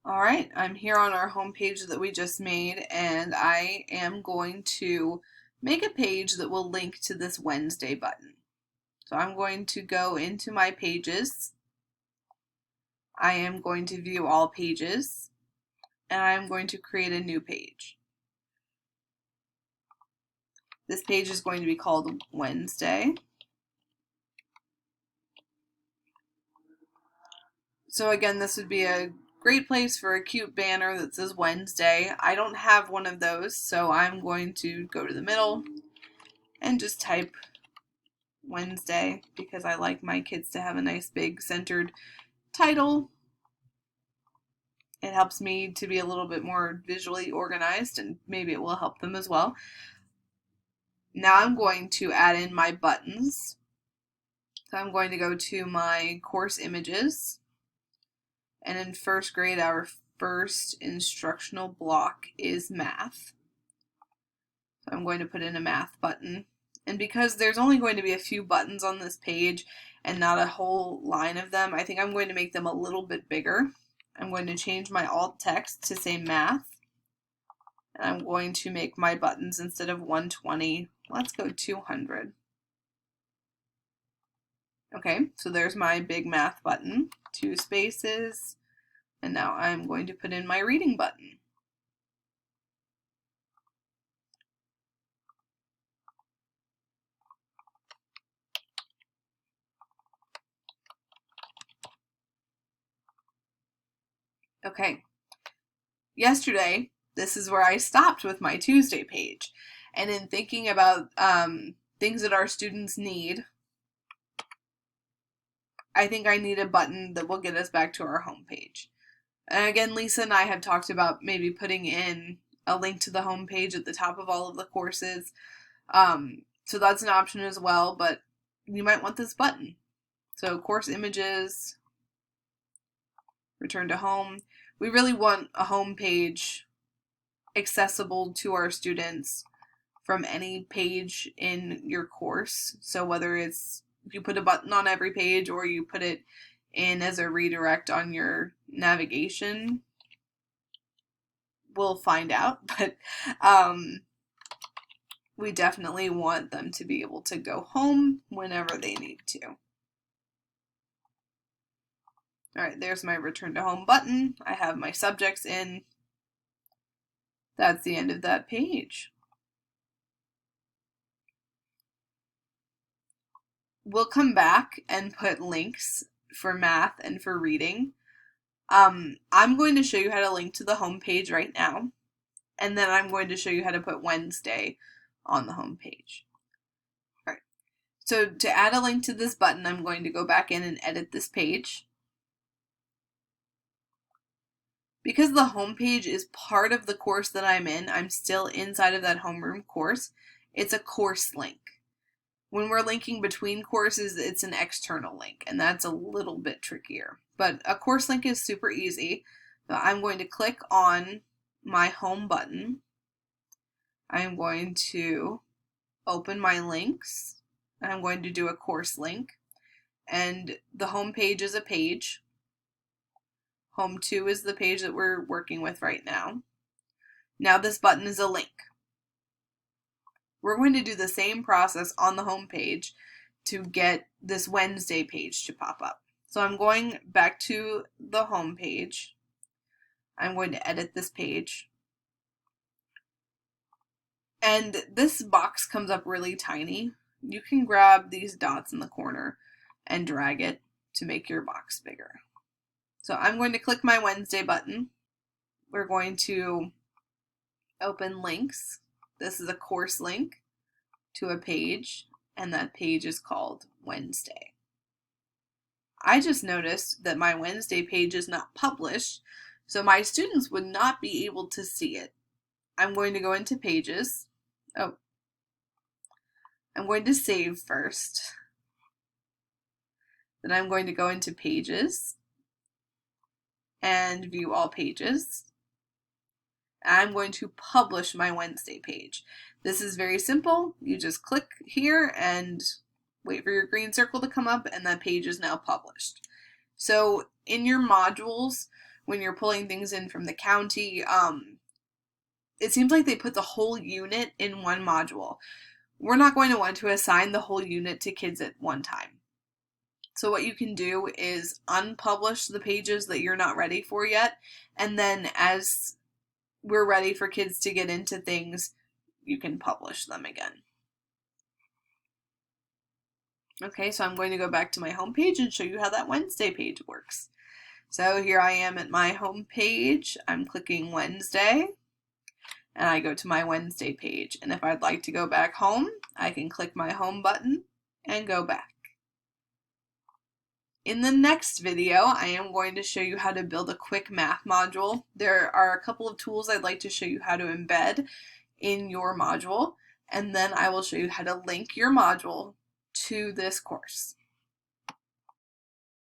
All right, I'm here on our home page that we just made, and I am going to make a page that will link to this Wednesday button. So I'm going to go into my pages. I am going to view all pages, and I'm going to create a new page. This page is going to be called Wednesday. So again, this would be a great place for a cute banner that says Wednesday. I don't have one of those, so I'm going to go to the middle and just type Wednesday because I like my kids to have a nice big centered title. It helps me to be a little bit more visually organized, and maybe it will help them as well. Now I'm going to add in my buttons. So I'm going to go to my course images, and in first grade our first instructional block is math. So I'm going to put in a math button. And because there's only going to be a few buttons on this page and not a whole line of them, I think I'm going to make them a little bit bigger. I'm going to change my alt text to say math. And I'm going to make my buttons, instead of 120, let's go 200. Okay, so there's my big math button, 2 spaces, and now I'm going to put in my reading button. Okay, yesterday, this is where I stopped with my Tuesday page. And in thinking about things that our students need, I think I need a button that will get us back to our home page. And again, Lisa and I have talked about maybe putting in a link to the home page at the top of all of the courses. So that's an option as well, but you might want this button. So course images, return to home. We really want a home page accessible to our students from any page in your course. So whether it's if you put a button on every page or you put it in as a redirect on your navigation, we'll find out. But we definitely want them to be able to go home whenever they need to. All right, there's my return to home button. I have my subjects in. That's the end of that page. We'll come back and put links for math and for reading. I'm going to show you how to link to the home page right now, and then I'm going to show you how to put Wednesday on the home page. All right. So to add a link to this button, I'm going to go back in and edit this page. Because the home page is part of the course that I'm in, I'm still inside of that homeroom course. It's a course link. When we're linking between courses, it's an external link, and that's a little bit trickier. But a course link is super easy. So I'm going to click on my home button. I'm going to open my links. I'm going to do a course link. And the home page is a page. Home 2 is the page that we're working with right now. Now this button is a link. We're going to do the same process on the home page to get this Wednesday page to pop up. So I'm going back to the home page. I'm going to edit this page. And this box comes up really tiny. You can grab these dots in the corner and drag it to make your box bigger. So I'm going to click my Wednesday button. We're going to open links. This is a course link to a page, and that page is called Wednesday. I just noticed that my Wednesday page is not published, so my students would not be able to see it. I'm going to go into pages. I'm going to save first. Then I'm going to go into pages and view all pages. I'm going to publish my Wednesday page. This is very simple. You just click here and wait for your green circle to come up, and that page is now published. So in your modules, when you're pulling things in from the county. It seems like they put the whole unit in one module. We're not going to want to assign the whole unit to kids at one time. So what you can do is unpublish the pages that you're not ready for yet, and then as we're ready for kids to get into things, you can publish them again. Okay, so I'm going to go back to my home page and show you how that Wednesday page works. So here I am at my home page. I'm clicking Wednesday, and I go to my Wednesday page. And if I'd like to go back home, I can click my home button and go back. In the next video, I am going to show you how to build a quick math module. There are a couple of tools I'd like to show you how to embed in your module, and then I will show you how to link your module to this course.